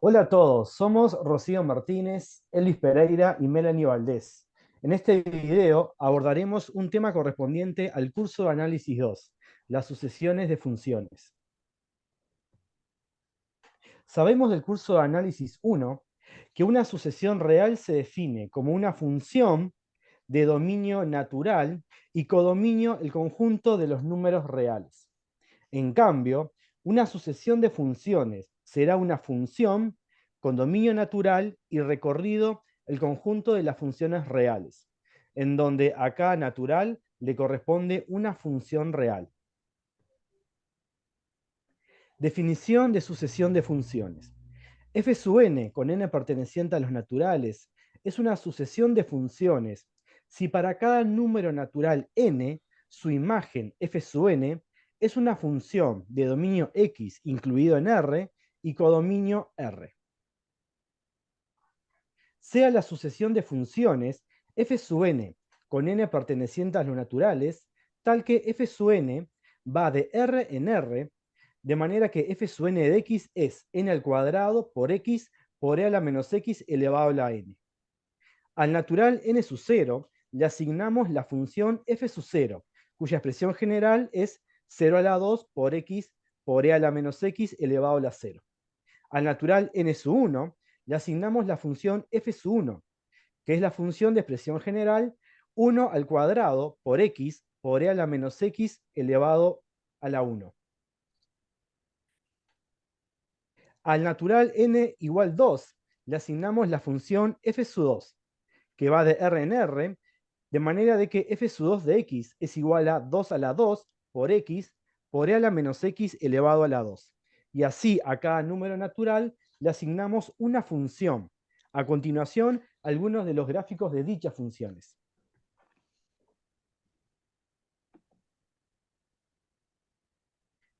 Hola a todos, somos Rocío Martínez, Elvis Pereira y Melanie Valdés. En este video abordaremos un tema correspondiente al curso de Análisis 2, las sucesiones de funciones. Sabemos del curso de Análisis 1 que una sucesión real se define como una función de dominio natural y codominio el conjunto de los números reales. En cambio, una sucesión de funciones será una función con dominio natural y recorrido el conjunto de las funciones reales, en donde a cada natural le corresponde una función real. Definición de sucesión de funciones. F sub n con n perteneciente a los naturales es una sucesión de funciones si para cada número natural n, su imagen f sub n es una función de dominio x incluido en R y codominio R. Sea la sucesión de funciones f sub n con n perteneciente a los naturales, tal que f sub n va de R en R, de manera que f sub n de x es n al cuadrado por x por e a la menos x elevado a la n. Al natural n sub 0 le asignamos la función f sub 0, cuya expresión general es 0 a la 2 por x por e a la menos x elevado a la 0. Al natural n sub 1 le asignamos la función f sub 1, que es la función de expresión general 1 al cuadrado por x por e a la menos x elevado a la 1. Al natural n igual 2 le asignamos la función f sub 2, que va de R en R, de manera de que f sub 2 de x es igual a 2 a la 2 por x por e a la menos x elevado a la 2. Y así a cada número natural le asignamos una función. A continuación, algunos de los gráficos de dichas funciones.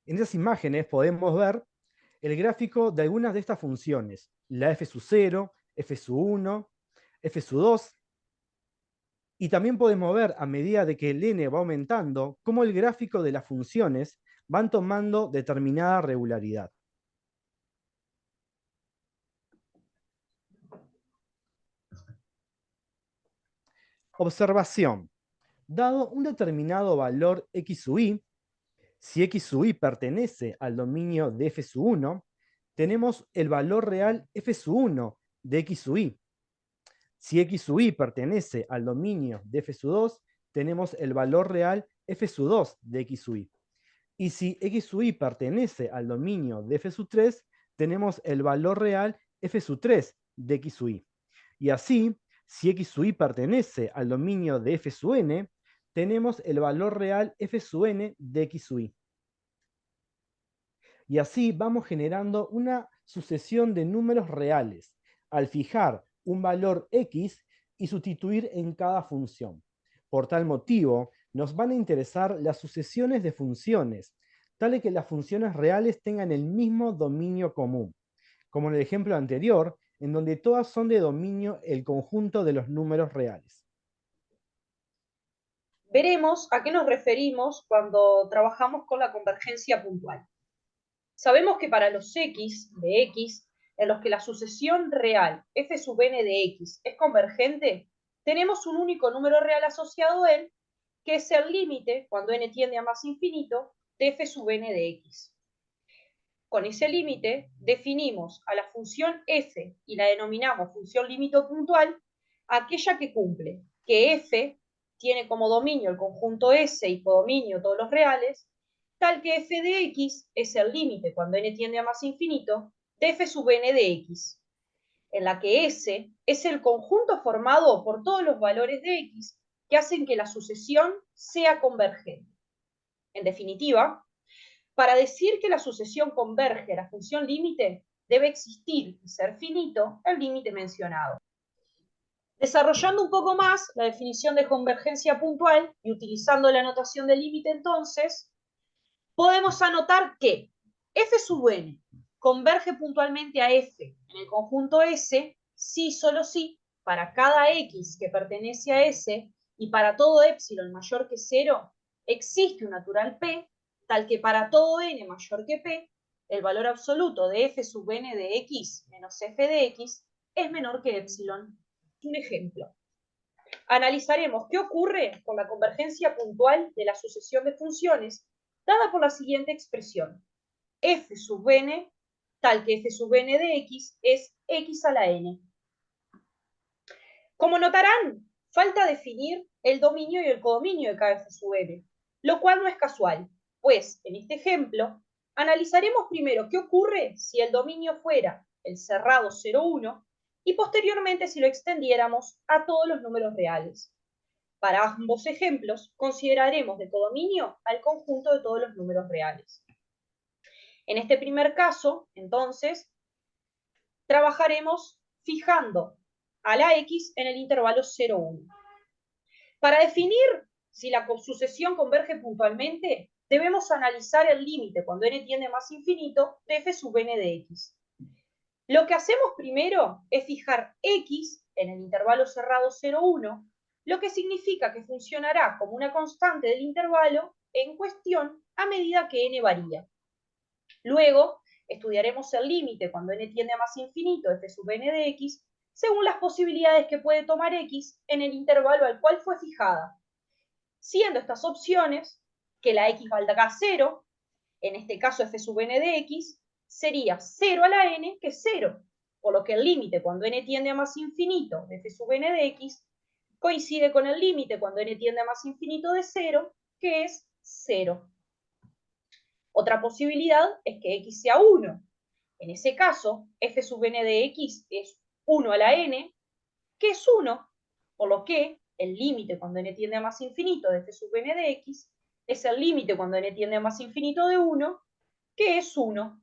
En esas imágenes podemos ver el gráfico de algunas de estas funciones, la f sub 0, f sub 1, f sub 2, y también podemos ver, a medida de que el n va aumentando, cómo el gráfico de las funciones van tomando determinada regularidad. Observación. Dado un determinado valor x sub i, si x sub i pertenece al dominio de f sub 1, tenemos el valor real f sub 1 de x sub i. Si x sub i pertenece al dominio de f sub 2, tenemos el valor real f sub 2 de x sub i. Y si x sub i pertenece al dominio de f sub 3, tenemos el valor real f sub 3 de x sub i. Y así, si x sub i pertenece al dominio de f sub n, tenemos el valor real f sub n de x sub i. Y así vamos generando una sucesión de números reales al fijar un valor x y sustituir en cada función. Por tal motivo, nos van a interesar las sucesiones de funciones, tales que las funciones reales tengan el mismo dominio común, como en el ejemplo anterior, en donde todas son de dominio el conjunto de los números reales. Veremos a qué nos referimos cuando trabajamos con la convergencia puntual. Sabemos que para los x de x, en los que la sucesión real f sub n de x es convergente, tenemos un único número real asociado a él, que es el límite, cuando n tiende a más infinito, de f sub n de x. Con ese límite definimos a la función f y la denominamos función límite puntual, aquella que cumple que f tiene como dominio el conjunto S y codominio todos los reales, tal que f de x es el límite cuando n tiende a más infinito de f sub n de x, en la que S es el conjunto formado por todos los valores de x que hacen que la sucesión sea convergente. En definitiva, para decir que la sucesión converge a la función límite, debe existir y ser finito el límite mencionado. Desarrollando un poco más la definición de convergencia puntual y utilizando la notación de límite, entonces, podemos anotar que f sub n converge puntualmente a f en el conjunto S si, solo si, para cada x que pertenece a S y para todo epsilon mayor que 0, existe un natural P, tal que para todo n mayor que P, el valor absoluto de f sub n de x menos f de x es menor que epsilon. Un ejemplo. Analizaremos qué ocurre con la convergencia puntual de la sucesión de funciones dada por la siguiente expresión. F sub n, tal que f sub n de x es x a la n. Como notarán, falta definir el dominio y el codominio de cada f sub n, lo cual no es casual, pues en este ejemplo analizaremos primero qué ocurre si el dominio fuera el cerrado 0, 1 y posteriormente si lo extendiéramos a todos los números reales. Para ambos ejemplos consideraremos de codominio al conjunto de todos los números reales. En este primer caso, entonces, trabajaremos fijando a la x en el intervalo 0, 1. Para definir si la sucesión converge puntualmente, debemos analizar el límite cuando n tiende a más infinito de f sub n de x. Lo que hacemos primero es fijar x en el intervalo cerrado 0, 1, lo que significa que funcionará como una constante del intervalo en cuestión a medida que n varía. Luego, estudiaremos el límite cuando n tiende a más infinito de f sub n de x, según las posibilidades que puede tomar x en el intervalo al cual fue fijada, siendo estas opciones que la x valga 0, en este caso f sub n de x, sería 0 a la n, que es 0, por lo que el límite cuando n tiende a más infinito de f sub n de x coincide con el límite cuando n tiende a más infinito de 0, que es 0. Otra posibilidad es que x sea 1. En ese caso, f sub n de x es 1 a la n, que es 1, por lo que el límite cuando n tiende a más infinito de f sub n de x es el límite cuando n tiende a más infinito de 1, que es 1.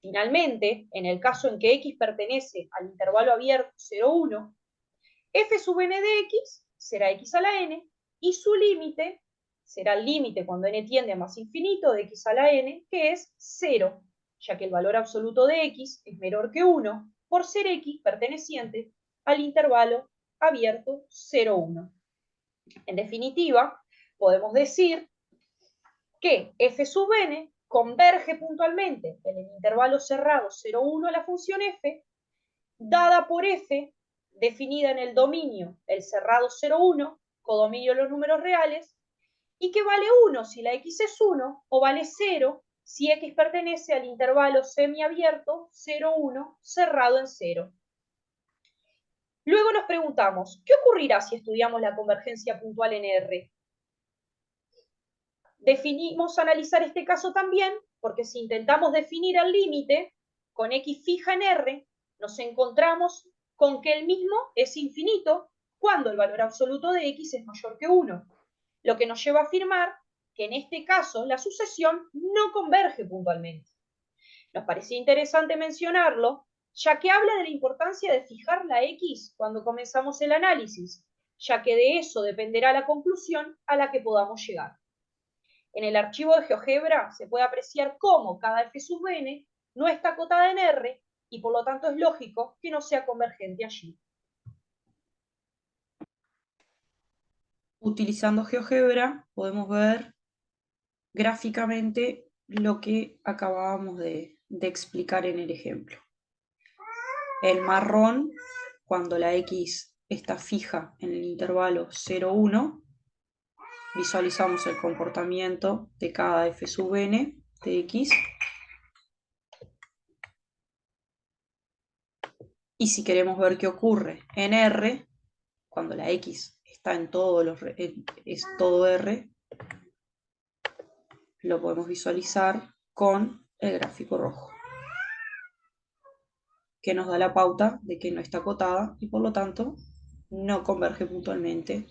Finalmente, en el caso en que x pertenece al intervalo abierto 0, 1, f sub n de x será x a la n y su límite será el límite cuando n tiende a más infinito de x a la n, que es 0, ya que el valor absoluto de x es menor que 1 por ser x perteneciente al intervalo abierto 0, 1. En definitiva, podemos decir que f sub n converge puntualmente en el intervalo cerrado 0, 1 a la función f, dada por f, definida en el dominio el cerrado 0, 1, codominio de los números reales, y que vale 1 si la x es 1, o vale 0 si x pertenece al intervalo semiabierto 0, 1, cerrado en 0. Luego nos preguntamos, ¿qué ocurrirá si estudiamos la convergencia puntual en R? Definimos analizar este caso también, porque si intentamos definir el límite con x fija en R, nos encontramos con que el mismo es infinito cuando el valor absoluto de x es mayor que 1, lo que nos lleva a afirmar que en este caso la sucesión no converge puntualmente. Nos parecía interesante mencionarlo, ya que habla de la importancia de fijar la x cuando comenzamos el análisis, ya que de eso dependerá la conclusión a la que podamos llegar. En el archivo de GeoGebra se puede apreciar cómo cada f sub n no está acotada en R y por lo tanto es lógico que no sea convergente allí. Utilizando GeoGebra podemos ver gráficamente lo que acabábamos de explicar en el ejemplo. El marrón, cuando la x está fija en el intervalo 0, 1, visualizamos el comportamiento de cada f sub n de x. Y si queremos ver qué ocurre en R, cuando la x está en es todo R, lo podemos visualizar con el gráfico rojo, que nos da la pauta de que no está acotada y por lo tanto no converge puntualmente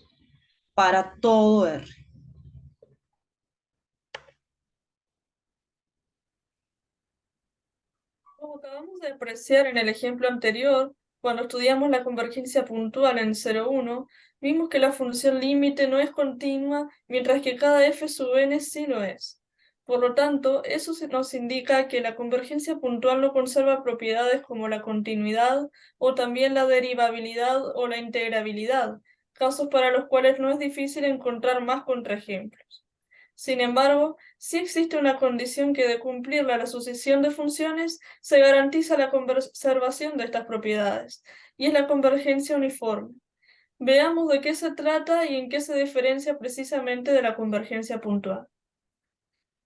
para todo R. Como acabamos de apreciar en el ejemplo anterior, cuando estudiamos la convergencia puntual en 0,1, vimos que la función límite no es continua, mientras que cada f sub n sí lo es. Por lo tanto, eso nos indica que la convergencia puntual no conserva propiedades como la continuidad o también la derivabilidad o la integrabilidad, casos para los cuales no es difícil encontrar más contraejemplos. Sin embargo, sí existe una condición que de cumplirla la sucesión de funciones se garantiza la conservación de estas propiedades, y es la convergencia uniforme. Veamos de qué se trata y en qué se diferencia precisamente de la convergencia puntual.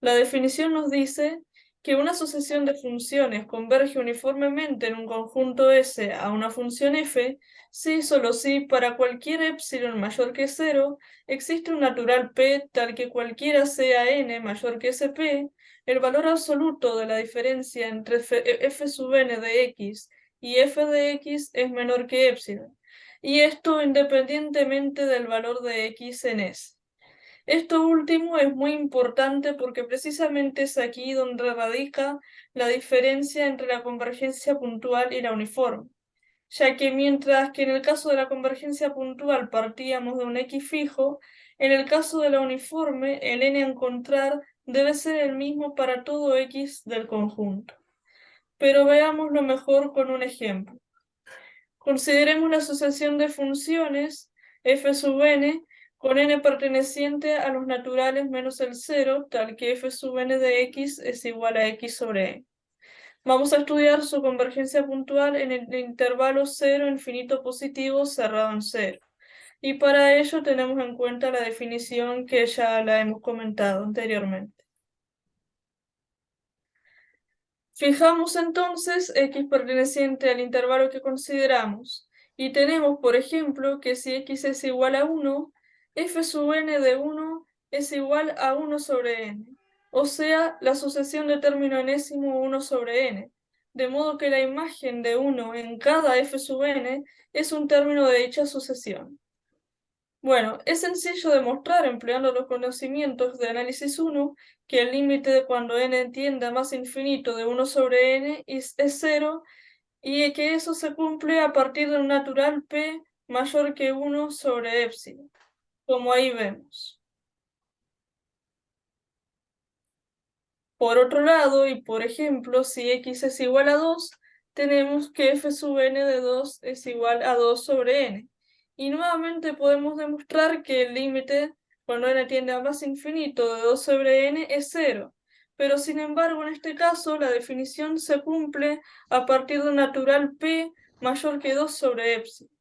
La definición nos dice que una sucesión de funciones converge uniformemente en un conjunto S a una función f si y solo si para cualquier epsilon mayor que 0 existe un natural p tal que cualquiera sea n mayor que sp, el valor absoluto de la diferencia entre f sub n de x y f de x es menor que epsilon, y esto independientemente del valor de x en S. Esto último es muy importante porque precisamente es aquí donde radica la diferencia entre la convergencia puntual y la uniforme, ya que mientras que en el caso de la convergencia puntual partíamos de un x fijo, en el caso de la uniforme el n a encontrar debe ser el mismo para todo x del conjunto. Pero veámoslo mejor con un ejemplo. Consideremos la asociación de funciones f sub n con n perteneciente a los naturales menos el 0, tal que f sub n de x es igual a x sobre n. Vamos a estudiar su convergencia puntual en el intervalo 0 infinito positivo cerrado en 0. Y para ello tenemos en cuenta la definición que ya la hemos comentado anteriormente. Fijamos entonces x perteneciente al intervalo que consideramos y tenemos, por ejemplo, que si x es igual a 1, f sub n de 1 es igual a 1 sobre n, o sea, la sucesión de término enésimo 1 sobre n, de modo que la imagen de 1 en cada f sub n es un término de dicha sucesión. Bueno, es sencillo demostrar empleando los conocimientos de análisis 1 que el límite de cuando n tiende a más infinito de 1 sobre n es 0 y que eso se cumple a partir de un natural p mayor que 1 sobre epsilon, como ahí vemos. Por otro lado, y por ejemplo, si x es igual a 2, tenemos que f sub n de 2 es igual a 2 sobre n. Y nuevamente podemos demostrar que el límite cuando n tiende a más infinito de 2 sobre n es 0. Pero sin embargo, en este caso, la definición se cumple a partir de un natural p mayor que 2 sobre epsilon.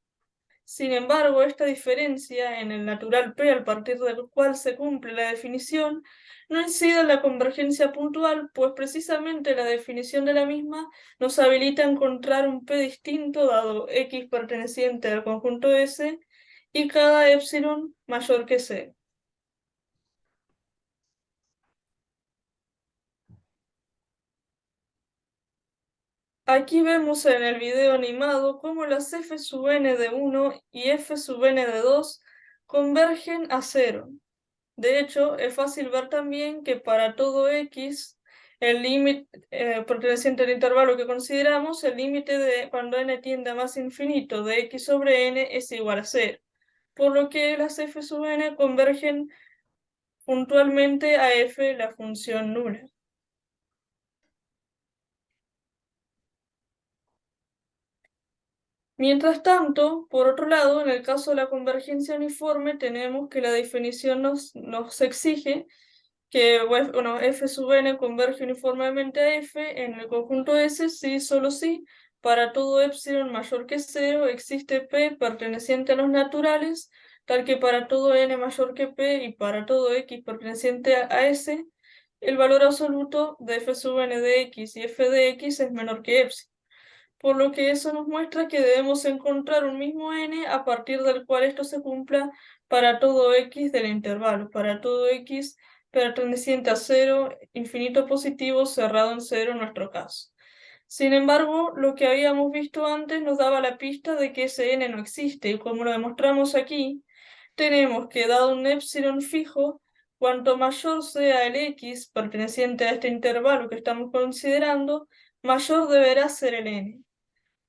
Sin embargo, esta diferencia en el natural p a partir del cual se cumple la definición no incide en la convergencia puntual, pues precisamente la definición de la misma nos habilita a encontrar un p distinto dado x perteneciente al conjunto S y cada epsilon mayor que c. Aquí vemos en el video animado cómo las f sub n de 1 y f sub n de 2 convergen a 0. De hecho, es fácil ver también que para todo x, el límite perteneciente al intervalo que consideramos, el límite de cuando n tiende a más infinito de x sobre n es igual a 0, por lo que las f sub n convergen puntualmente a f, la función nula. Mientras tanto, por otro lado, en el caso de la convergencia uniforme, tenemos que la definición nos exige que bueno, f sub n converge uniformemente a f en el conjunto S si solo si para todo epsilon mayor que 0 existe p perteneciente a los naturales, tal que para todo n mayor que p y para todo x perteneciente a S, el valor absoluto de f sub n de x y f de x es menor que epsilon. Por lo que eso nos muestra que debemos encontrar un mismo n a partir del cual esto se cumpla para todo x del intervalo, para todo x perteneciente a 0, infinito positivo, cerrado en 0 en nuestro caso. Sin embargo, lo que habíamos visto antes nos daba la pista de que ese n no existe, y como lo demostramos aquí, tenemos que dado un epsilon fijo, cuanto mayor sea el x perteneciente a este intervalo que estamos considerando, mayor deberá ser el n.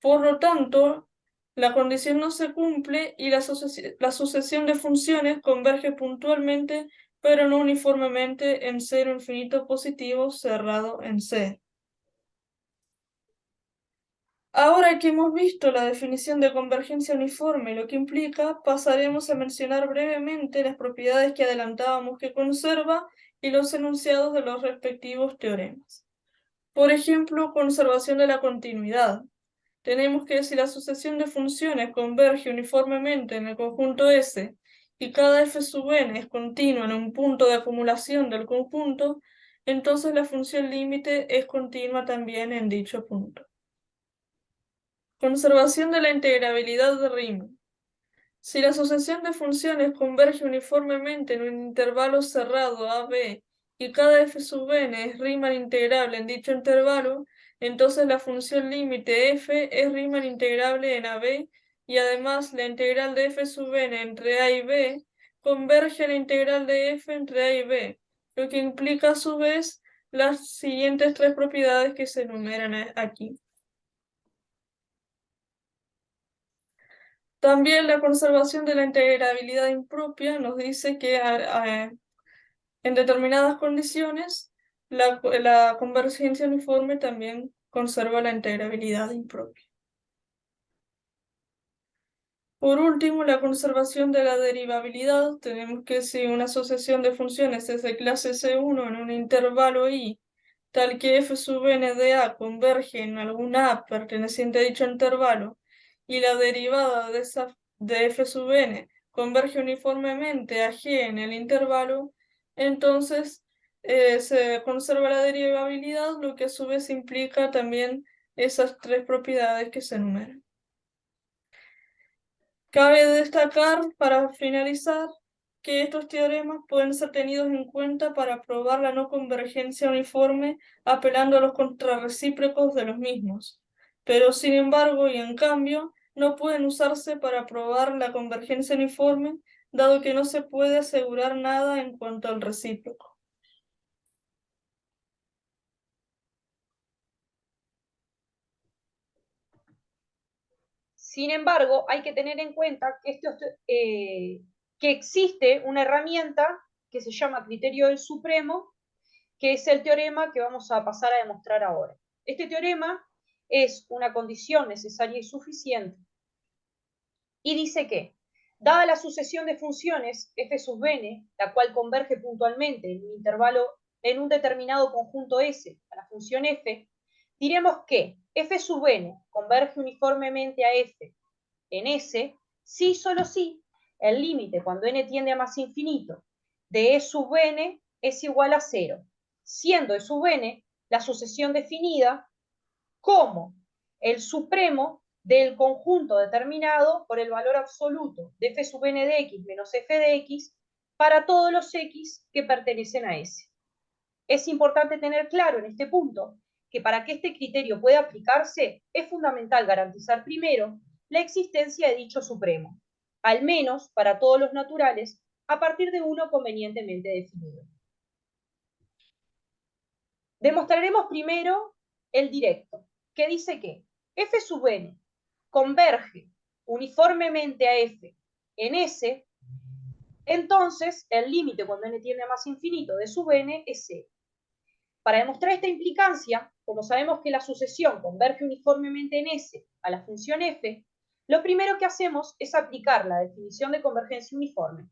Por lo tanto, la condición no se cumple y la sucesión de funciones converge puntualmente, pero no uniformemente en 0 infinito positivo cerrado en C. Ahora que hemos visto la definición de convergencia uniforme y lo que implica, pasaremos a mencionar brevemente las propiedades que adelantábamos que conserva y los enunciados de los respectivos teoremas. Por ejemplo, conservación de la continuidad. Tenemos que si la sucesión de funciones converge uniformemente en el conjunto S y cada f sub n es continua en un punto de acumulación del conjunto, entonces la función límite es continua también en dicho punto. Conservación de la integrabilidad de Riemann. Si la sucesión de funciones converge uniformemente en un intervalo cerrado AB y cada f sub n es Riemann integrable en dicho intervalo, entonces la función límite f es Riemann integrable en AB y además la integral de f sub n entre a y b converge a la integral de f entre a y b, lo que implica a su vez las siguientes tres propiedades que se enumeran aquí. También la conservación de la integrabilidad impropia nos dice que en determinadas condiciones la convergencia uniforme también conserva la integrabilidad impropia. Por último, la conservación de la derivabilidad. Tenemos que si una asociación de funciones es de clase C1 en un intervalo I, tal que f sub n de A converge en alguna A perteneciente a dicho intervalo, y la derivada de f sub n converge uniformemente a G en el intervalo, entonces se conserva la derivabilidad, lo que a su vez implica también esas tres propiedades que se enumeran. Cabe destacar, para finalizar, que estos teoremas pueden ser tenidos en cuenta para probar la no convergencia uniforme apelando a los contrarrecíprocos de los mismos, pero sin embargo y en cambio no pueden usarse para probar la convergencia uniforme, dado que no se puede asegurar nada en cuanto al recíproco. Sin embargo, hay que tener en cuenta que existe una herramienta que se llama criterio del supremo, que es el teorema que vamos a pasar a demostrar ahora. Este teorema es una condición necesaria y suficiente y dice que, dada la sucesión de funciones f sub n, la cual converge puntualmente en un intervalo en un determinado conjunto S a la función f, diremos que f sub n converge uniformemente a f en S si y solo si el límite cuando n tiende a más infinito de e sub n es igual a 0, siendo e sub n la sucesión definida como el supremo del conjunto determinado por el valor absoluto de f sub n de x menos f de x para todos los x que pertenecen a S. Es importante tener claro en este punto que para que este criterio pueda aplicarse es fundamental garantizar primero la existencia de dicho supremo, al menos para todos los naturales, a partir de uno convenientemente definido. Demostraremos primero el directo, que dice que f sub n converge uniformemente a f en S, entonces el límite cuando n tiende a más infinito de sub n es 0. Para demostrar esta implicancia, como sabemos que la sucesión converge uniformemente en S a la función f, lo primero que hacemos es aplicar la definición de convergencia uniforme.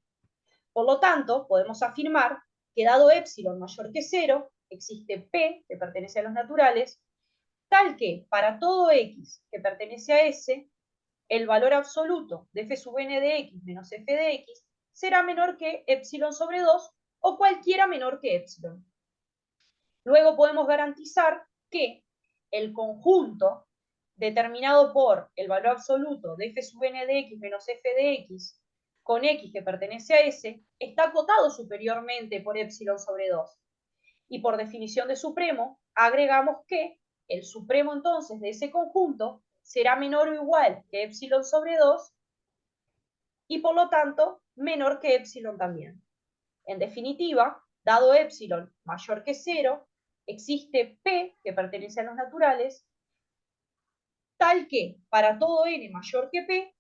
Por lo tanto, podemos afirmar que dado epsilon mayor que 0, existe P, que pertenece a los naturales, tal que para todo X que pertenece a S, el valor absoluto de f sub n de x menos f de x será menor que epsilon sobre 2 o cualquiera menor que epsilon. Luego podemos garantizar que el conjunto determinado por el valor absoluto de f sub n de x menos f de x con x que pertenece a S está acotado superiormente por epsilon sobre 2. Y por definición de supremo, agregamos que el supremo entonces de ese conjunto será menor o igual que epsilon sobre 2 y por lo tanto menor que epsilon también. En definitiva, dado epsilon mayor que 0, existe P, que pertenece a los naturales, tal que para todo n mayor que P,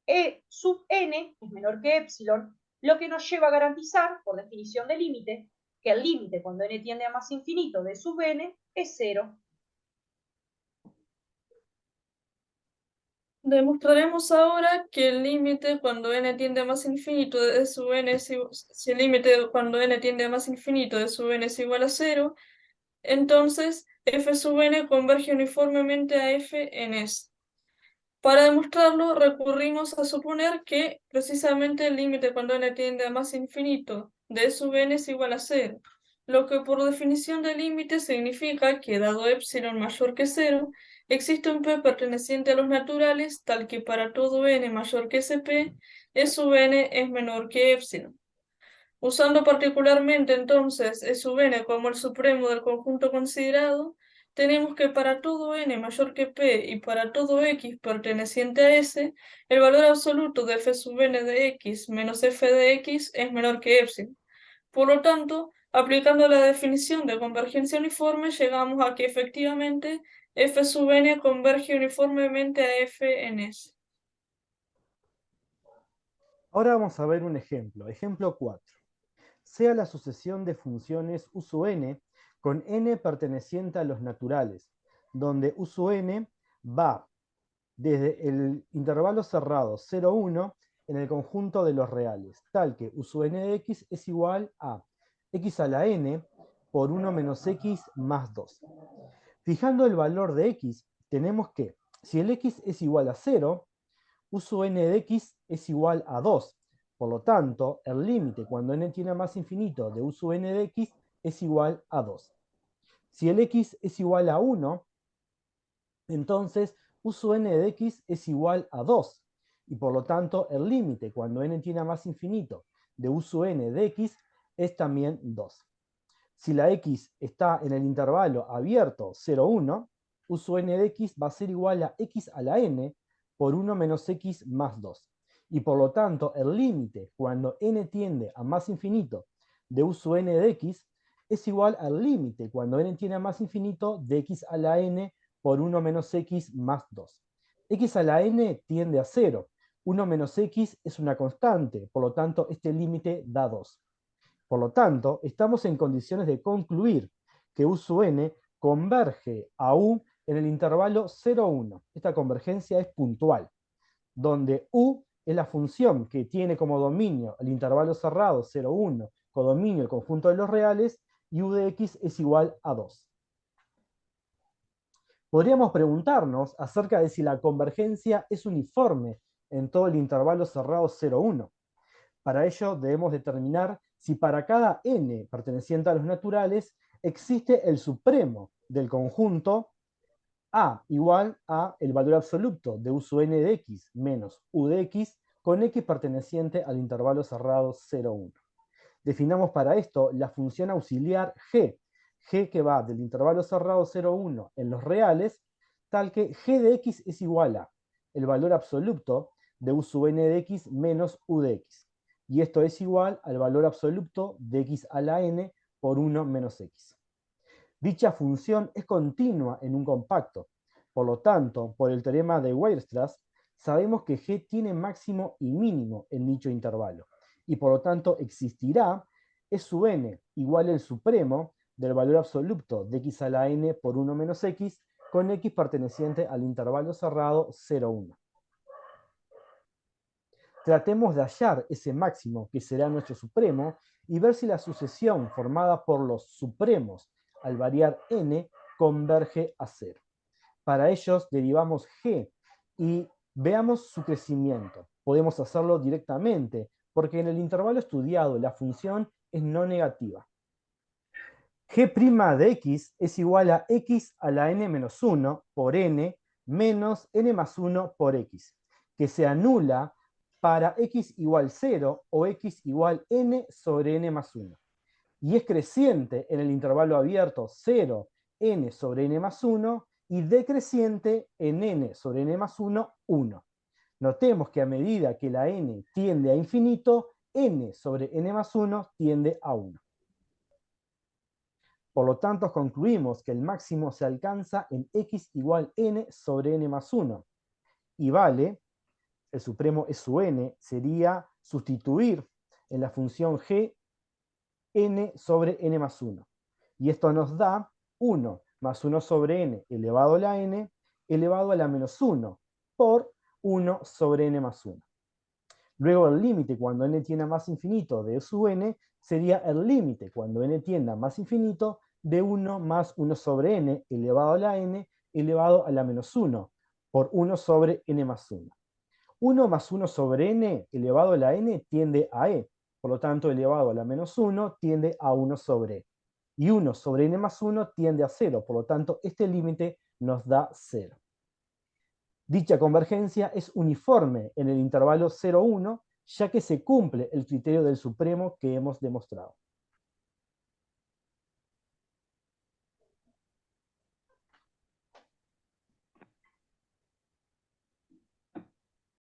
E sub n es menor que epsilon, lo que nos lleva a garantizar, por definición de límite, que el límite cuando n tiende a más infinito de sub n es 0. Demostraremos ahora que el límite cuando n tiende a más infinito de sub n si el límite cuando n tiende a más infinito de sub n es igual a 0, entonces f sub n converge uniformemente a f en S. Para demostrarlo, recurrimos a suponer que precisamente el límite cuando n tiende a más infinito de sub n es igual a 0, lo que por definición de límite significa que dado epsilon mayor que 0, existe un p perteneciente a los naturales tal que para todo n mayor que sp, e sub n es menor que epsilon. Usando particularmente entonces e sub n como el supremo del conjunto considerado, tenemos que para todo n mayor que p y para todo x perteneciente a S, el valor absoluto de f sub n de x menos f de x es menor que epsilon. Por lo tanto, aplicando la definición de convergencia uniforme, llegamos a que efectivamente f sub n converge uniformemente a f en S. Ahora vamos a ver un ejemplo. Ejemplo 4. Sea la sucesión de funciones u sub n con n perteneciente a los naturales, donde u sub n va desde el intervalo cerrado 0, 1 en el conjunto de los reales, tal que u sub n de x es igual a x a la n por 1 menos x más 2. Fijando el valor de x, tenemos que, si el x es igual a 0, u sub n de x es igual a 2. Por lo tanto, el límite cuando n tiene a más infinito de u sub n de x es igual a 2. Si el x es igual a 1, entonces u sub n de x es igual a 2. Y por lo tanto, el límite cuando n tiene a más infinito de u sub n de x es también 2. Si la x está en el intervalo abierto 0, 1, u sub n de x va a ser igual a x a la n por 1 menos x más 2. Y por lo tanto, el límite cuando n tiende a más infinito de u sub n de x es igual al límite cuando n tiende a más infinito de x a la n por 1 menos x más 2. X a la n tiende a 0. 1 menos x es una constante, por lo tanto, este límite da 2. Por lo tanto, estamos en condiciones de concluir que u sub n converge a u en el intervalo 0, 1. Esta convergencia es puntual, donde u es la función que tiene como dominio el intervalo cerrado 0, 1, codominio el conjunto de los reales, y u de x es igual a 2. Podríamos preguntarnos acerca de si la convergencia es uniforme en todo el intervalo cerrado 0, 1. Para ello debemos determinar si para cada n perteneciente a los naturales existe el supremo del conjunto A igual a el valor absoluto de u sub n de x menos u de x con x perteneciente al intervalo cerrado 0, 1. Definamos para esto la función auxiliar g que va del intervalo cerrado 0, 1 en los reales, tal que g de x es igual a el valor absoluto de u sub n de x menos u de x. Y esto es igual al valor absoluto de x a la n por 1 menos x. Dicha función es continua en un compacto. Por lo tanto, por el teorema de Weierstrass, sabemos que g tiene máximo y mínimo en dicho intervalo. Y por lo tanto existirá e sub n igual al supremo del valor absoluto de x a la n por 1 menos x con x perteneciente al intervalo cerrado 0, 1. Tratemos de hallar ese máximo que será nuestro supremo y ver si la sucesión formada por los supremos al variar n converge a 0. Para ellos derivamos g y veamos su crecimiento. Podemos hacerlo directamente porque en el intervalo estudiado la función es no negativa. G' de x es igual a x a la n menos 1 por n menos n más 1 por x, que se anula para x igual 0 o x igual n sobre n más 1. Y es creciente en el intervalo abierto 0, n sobre n más 1, y decreciente en n sobre n más 1, 1. Notemos que a medida que la n tiende a infinito, n sobre n más 1 tiende a 1. Por lo tanto, concluimos que el máximo se alcanza en x igual n sobre n más 1. Y vale, el supremo e sub n sería sustituir en la función g n sobre n más 1. Y esto nos da 1 más 1 sobre n elevado a la n elevado a la menos 1 por 1 sobre n más 1. Luego el límite cuando n tiende a más infinito de e sub n sería el límite cuando n tiende a más infinito de 1 más 1 sobre n elevado a la n elevado a la menos 1 por 1 sobre n más 1. 1 más 1 sobre n elevado a la n tiende a e, por lo tanto elevado a la menos 1 tiende a 1 sobre e. Y 1 sobre n más 1 tiende a 0, por lo tanto este límite nos da 0. Dicha convergencia es uniforme en el intervalo 0,1, ya que se cumple el criterio del supremo que hemos demostrado.